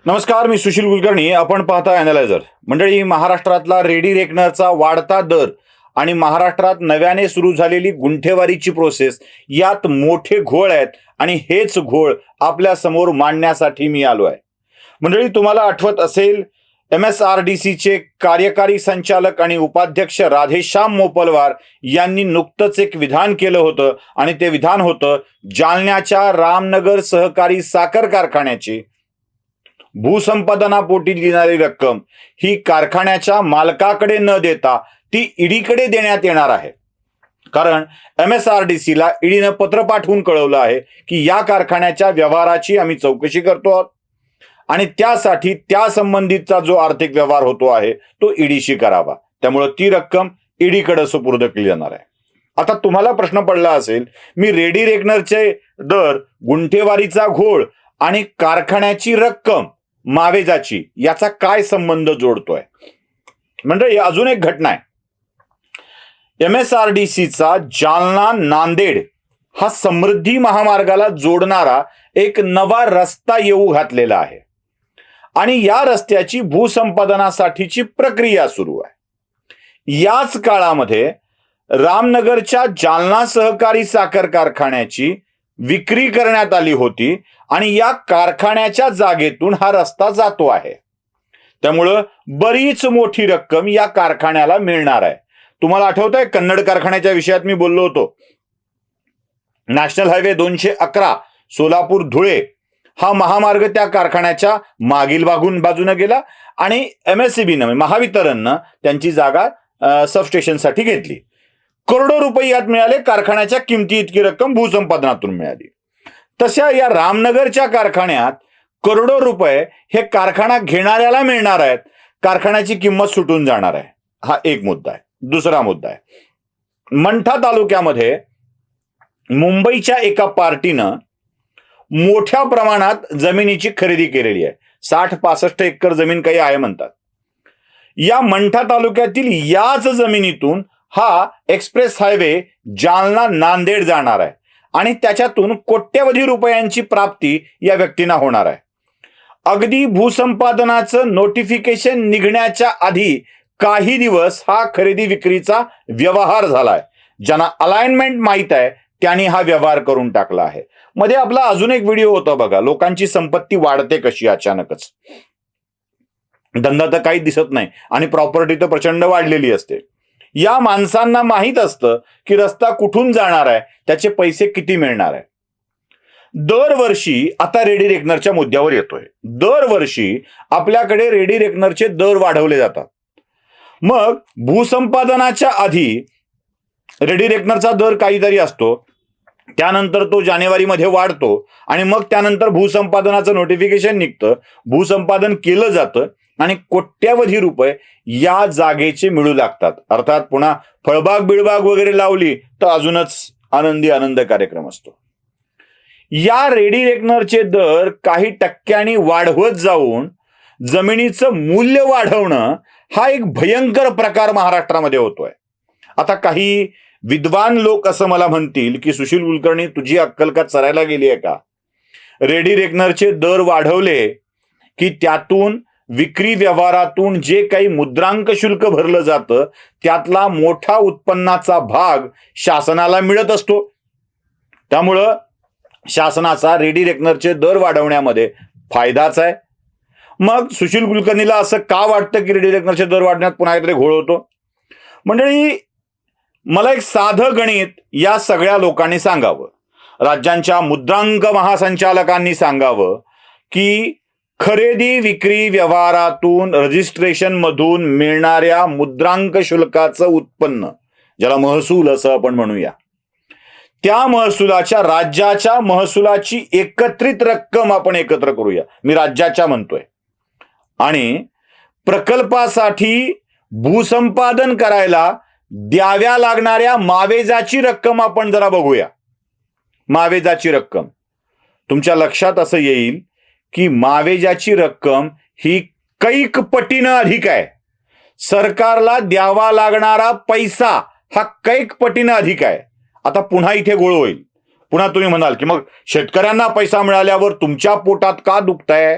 नमस्कार, मी सुशील कुलकर्णी. आपण पाहता अॅनालायझर. मंडळी, महाराष्ट्रातला रेडी रेकनरचा वाढता दर आणि महाराष्ट्रात नव्याने सुरू झालेली गुंठेवारीची प्रोसेस यात मोठे घोळ आहेत आणि हेच घोळ आपल्या समोर मांडण्यासाठी मी आलो आहे. मंडळी, तुम्हाला आठवत असेल, MSRDCचे कार्यकारी संचालक आणि उपाध्यक्ष राधेश्याम मोपलवार यांनी नुकतंच एक विधान केलं होतं आणि ते विधान होतं जालन्याच्या रामनगर सहकारी साखर कारखान्याची भूसंपादनापोटी देणारी रक्कम ही कारखान्याच्या मालकाकडे न देता ती ईडीकडे देण्यात येणार आहे. कारण MSRDCला ईडीनं पत्र पाठवून कळवलं आहे की या कारखान्याच्या व्यवहाराची आम्ही चौकशी करतो आहोत आणि त्यासाठी त्या संबंधितचा जो आर्थिक व्यवहार होतो आहे तो ईडीशी करावा. त्यामुळे ती रक्कम ईडीकडे सुपूर्द केली जाणार आहे. आता तुम्हाला प्रश्न पडला असेल, मी रेडी रेकनरचे दर, गुंठेवारीचा घोळ आणि कारखान्याची रक्कम मावेजाची याचा काय संबंध जोडतोय? म्हणजे अजून एक घटना आहे. MSRDCचा जालना नांदेड हा समृद्धी महामार्गाला जोडणारा एक नवा रस्ता येऊ घातलेला आहे आणि या रस्त्याची भूसंपादनासाठीची प्रक्रिया सुरू आहे. याच काळामध्ये रामनगरच्या जालना सहकारी साखर कारखान्याची विक्री करण्यात आली होती आणि या कारखान्याच्या जागेतून हा रस्ता जातो आहे. त्यामुळं बरीच मोठी रक्कम या कारखान्याला मिळणार आहे. तुम्हाला आठवतंय, कन्नड कारखान्याच्या विषयात मी बोललो होतो. नॅशनल हायवे 211 सोलापूर धुळे हा महामार्ग त्या कारखान्याच्या मागील बाजूने गेला आणि MSEBनं, महावितरणनं त्यांची जागा सबस्टेशनसाठी घेतली. करोडो रुपये यात मिळाले. कारखान्याच्या किमती इतकी रक्कम भूसंपादनातून मिळाली. तशा या रामनगरच्या कारखान्यात करोडो रुपये हे कारखाना घेणाऱ्याला मिळणार आहेत. कारखान्याची किंमत सुटून जाणार आहे. हा एक मुद्दा आहे. दुसरा मुद्दा आहे, मंठा तालुक्यामध्ये मुंबईच्या एका पार्टीनं मोठ्या प्रमाणात जमिनीची खरेदी केलेली आहे. 60-65 एकर जमीन काही आहे म्हणतात. या मंठा तालुक्यातील याच जमिनीतून हा एक्सप्रेस हायवे जालना नांदेड जाणार आहे आणि त्याच्यातून कोट्यवधी रुपयांची प्राप्ती या व्यक्तींना होणार आहे. अगदी भूसंपादनाचं नोटिफिकेशन निघण्याच्या आधी काही दिवस हा खरेदी विक्रीचा व्यवहार झालाय. ज्यांना अलाइनमेंट माहित आहे त्यांनी हा व्यवहार करून टाकला आहे. मध्ये आपला अजून एक व्हिडिओ होता बघा, लोकांची संपत्ती वाढते कशी अचानकच. धंदा तर काही दिसत नाही आणि प्रॉपर्टी तर प्रचंड वाढलेली असते. या माणसांना माहित असतं की रस्ता कुठून जाणार आहे, त्याचे पैसे किती मिळणार आहे. दरवर्षी, आता रेडी रेकनरच्या मुद्द्यावर येतोय, दरवर्षी आपल्याकडे रेडी रेकनरचे दर वाढवले जातात. मग भूसंपादनाच्या आधी रेडी रेकनरचा दर काहीतरी असतो, त्यानंतर तो जानेवारीमध्ये वाढतो आणि मग त्यानंतर भूसंपादनाचं नोटिफिकेशन निघतं, भूसंपादन केलं जातं आणि कोट्यवधी रुपये या जागेचे मिळू लागतात. अर्थात पुन्हा फळबाग बिळबाग वगैरे लावली तर अजूनच आनंद कार्यक्रम असतो. या रेडी रेकनरचे दर काही टक्क्यांनी वाढवत जाऊन जमिनीचं मूल्य वाढवणं हा एक भयंकर प्रकार महाराष्ट्रामध्ये होतोय. आता काही विद्वान लोक असं मला म्हणतील की सुशील कुलकर्णी, तुझी अक्कल का चरायला गेली आहे का? रेडी रेकनरचे दर वाढवले की त्यातून विक्री व्यवहारातून जे काही मुद्रांक शुल्क भरलं जातं त्यातला मोठा उत्पन्नाचा भाग शासनाला मिळत असतो. त्यामुळं शासनाचा रेडी रेकनरचे दर वाढवण्यामध्ये फायदाच आहे. मग सुशील कुलकर्णीला असं का वाटतं की रेडी रेकनरचे दर वाढण्यात पुन्हा काहीतरी घोळ होतो? मंडळी, मला एक साधं गणित या सगळ्या लोकांनी सांगावं, राज्यांच्या मुद्रांक महासंचालकांनी सांगावं की खरेदी विक्री व्यवहारातून, रजिस्ट्रेशन मधून मिळणाऱ्या मुद्रांक शुल्काचं उत्पन्न, ज्याला महसूल असं आपण म्हणूया, त्या महसुलाच्या, राज्याच्या महसुलाची एकत्रित रक्कम आपण एकत्र करूया. मी राज्याच्या म्हणतोय. आणि प्रकल्पासाठी भूसंपादन करायला द्याव्या लागणाऱ्या मावेजाची रक्कम आपण जरा बघूया. मावेजाची रक्कम तुमच्या लक्षात असं येईल की मावेजाची रक्कम ही कैक पटीनं अधिक आहे. सरकारला द्यावा लागणारा पैसा हा कैक पटीनं अधिक आहे. आता पुन्हा इथे गोळ होईल. पुन्हा तुम्ही म्हणाल की मग शेतकऱ्यांना पैसा मिळाल्यावर तुमच्या पोटात का दुखतंय?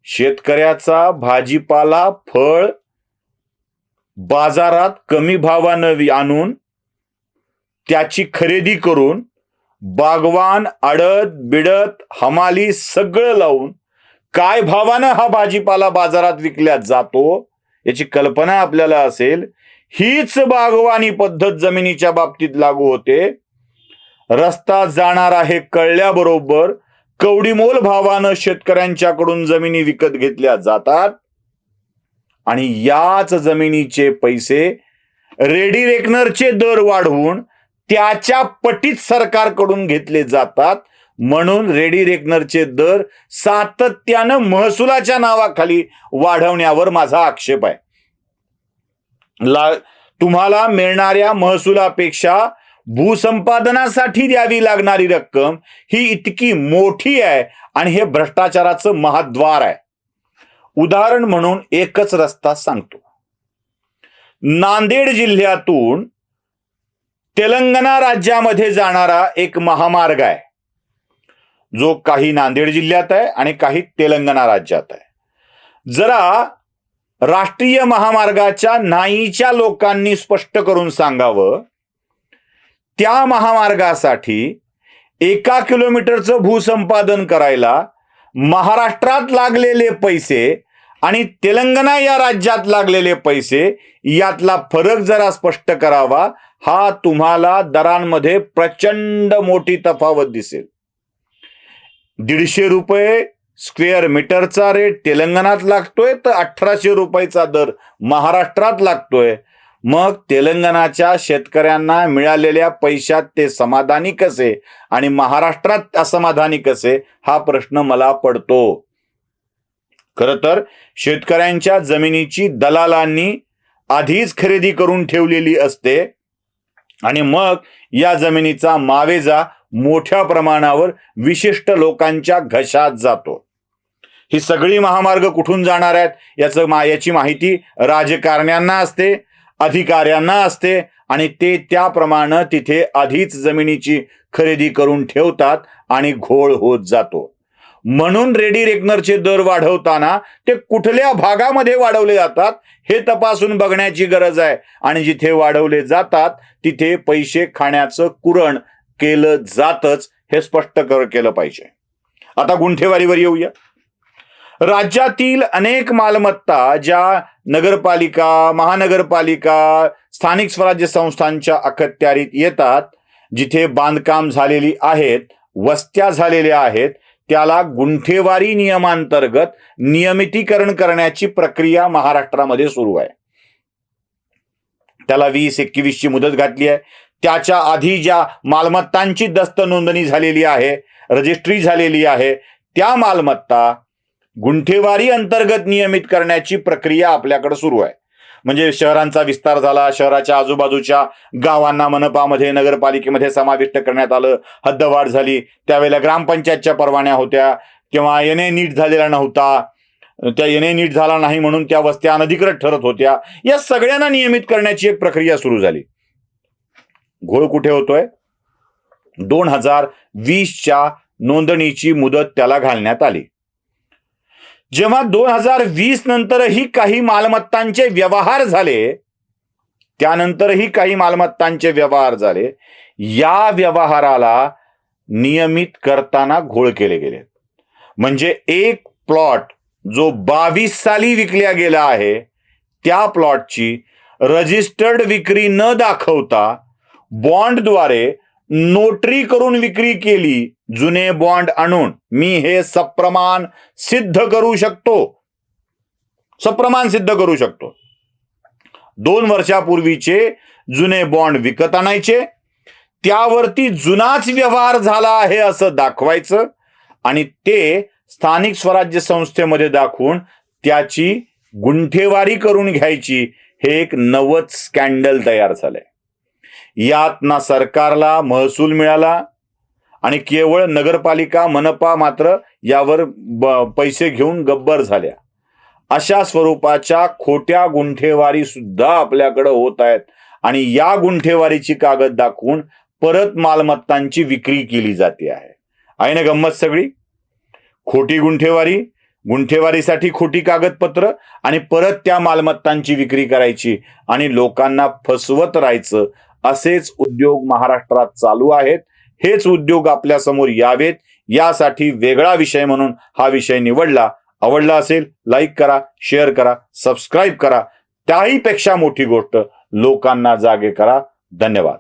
शेतकऱ्याचा भाजीपाला फळ बाजारात कमी भावानं आणून त्याची खरेदी करून बागवान आडत बिडत हमाली सगळं लावून काय भावानं हा भाजीपाला बाजारात विकल्या जातो याची कल्पना आपल्याला असेल. हीच बागवानी पद्धत जमिनीच्या बाबतीत लागू होते. रस्ता जाणार आहे कळल्याबरोबर कवडीमोल भावानं शेतकऱ्यांच्याकडून जमिनी विकत घेतल्या जातात आणि याच जमिनीचे पैसे रेडी रेकनरचे दर वाढवून त्याच्या पटीत सरकारकडून घेतले जातात. म्हणून रेडी रेकनरचे दर सातत्यानं महसुलाच्या नावाखाली वाढवण्यावर माझा आक्षेप आहे. तुम्हाला मिळणाऱ्या महसुलापेक्षा भूसंपादनासाठी द्यावी लागणारी रक्कम ही इतकी मोठी आहे आणि हे भ्रष्टाचाराचं महाद्वार आहे. उदाहरण म्हणून एकच रस्ता सांगतो. नांदेड जिल्ह्यातून तेलंगणा राज्यामध्ये जाणारा एक महामार्ग आहे, जो काही नांदेड जिल्ह्यात आहे आणि काही तेलंगणा राज्यात आहे. जरा राष्ट्रीय महामार्गाच्या नाहीच्या लोकांनी स्पष्ट करून सांगावं, त्या महामार्गासाठी 1 किलोमीटरचं भूसंपादन करायला महाराष्ट्रात लागलेले पैसे आणि तेलंगणा या राज्यात लागलेले पैसे यातला फरक जरा स्पष्ट करावा. हा तुम्हाला दरांमध्ये प्रचंड मोठी तफावत दिसेल. 150 रुपये स्क्वेअर मीटरचा रेट तेलंगणात लागतोय तर 1800 रुपयाचा दर महाराष्ट्रात लागतोय. मग तेलंगणाच्या शेतकऱ्यांना मिळालेल्या पैशात ते समाधानी कसे आणि महाराष्ट्रात असमाधानी कसे हा प्रश्न मला पडतो. खरं तर शेतकऱ्यांच्या जमिनीची दलालांनी आधीच खरेदी करून ठेवलेली असते आणि मग या जमिनीचा मावेजा मोठ्या प्रमाणावर विशिष्ट लोकांच्या घशात जातो. ही सगळी महामार्ग कुठून जाणार आहेत याची माहिती राजकारण्यांना असते, अधिकाऱ्यांना असते आणि ते त्याप्रमाणे तिथे आधीच जमिनीची खरेदी करून ठेवतात आणि घोळ होत जातो. म्हणून रेडी रेकनरचे दर वाढवताना ते कुठल्या भागामध्ये वाढवले जातात हे तपासून बघण्याची गरज आहे आणि जिथे वाढवले जातात तिथे पैसे खाण्याचं कुरण केलं जातच हे स्पष्ट केलं पाहिजे. आता गुंठेवारीवर येऊया. राज्यातील अनेक मालमत्ता ज्या नगरपालिका, महानगरपालिका, स्थानिक स्वराज्य संस्थांच्या अखत्यारीत येतात, जिथे बांधकाम झालेली आहेत, वस्त्या झालेल्या आहेत, त्याला गुंठेवारी नियमांतर्गत नियमितीकरण करण्याची प्रक्रिया महाराष्ट्रामध्ये सुरू आहे. त्याला 2021 ची मुदत घातली आहे. त्याच्या आधी ज्या मालमत्तांची दस्त नोंदणी झालेली आहे, रजिस्ट्री झालेली आहे, त्या मालमत्ता गुंठेवारी अंतर्गत नियमित करण्याची प्रक्रिया आपल्याकडे सुरू आहे. म्हणजे शहरांचा विस्तार झाला, शहराच्या आजूबाजूच्या गावांना मनपामध्ये, नगरपालिकेमध्ये समाविष्ट करण्यात आलं, हद्दवाढ झाली, त्यावेळेला ग्रामपंचायतच्या परवान्या होत्या किंवा एनए नीट झालेला नव्हता, त्या एनए नीट झाला नाही म्हणून त्या वस्त्या अनधिकृत ठरत होत्या. या सगळ्यांना नियमित करण्याची एक प्रक्रिया सुरू झाली. घोळ कुठे होतोय? 2020च्या नोंदणीची मुदत त्याला घालण्यात आली. जेव्हा 2020 नंतरही काही मालमत्तांचे व्यवहार झाले, त्यानंतरही काही मालमत्तांचे व्यवहार झाले, या व्यवहाराला नियमित करताना घोळ केले गेले. म्हणजे एक प्लॉट जो 22 साली विकल्या गेला आहे, त्या प्लॉटची रजिस्टर्ड विक्री न दाखवता बॉन्डद्वारे नोटरी करून विक्री केली. जुने बॉन्ड आणून मी हे सप्रमाण सिद्ध करू शकतो. 2 वर्षापूर्वीचे जुने बॉन्ड विकत आणायचे, त्यावरती जुनाच व्यवहार झाला आहे असं दाखवायचं आणि ते स्थानिक स्वराज्य संस्थेमध्ये दाखवून त्याची गुंठेवारी करून घ्यायची. हे एक नवच स्कॅन्डल तयार झालंय. यात ना सरकारला महसूल मिळाला आणि केवळ नगरपालिका, मनपा मात्र यावर पैसे घेऊन गब्बर झाल्या. अशा स्वरूपाच्या खोट्या गुंठेवारी सुद्धा आपल्याकडे होत आहेत आणि या गुंठेवारीची कागद दाखवून परत मालमत्तांची विक्री केली जाते आहे ना गंमत सगळी. खोटी गुंठेवारी गुंठेवारीसाठी खोटी कागदपत्र आणि परत त्या मालमत्तांची विक्री करायची आणि लोकांना फसवत राहायचं, असेच उद्योग महाराष्ट्रात चालू आहेत. हेच उद्योग आपल्या समोर यावेत यासाठी वेगळा विषय म्हणून हा विषय निवडला. आवडला असेल लाईक करा, शेअर करा, सबस्क्राईब करा. त्याहीपेक्षा मोठी गोष्ट लोकांना जागे करा. धन्यवाद.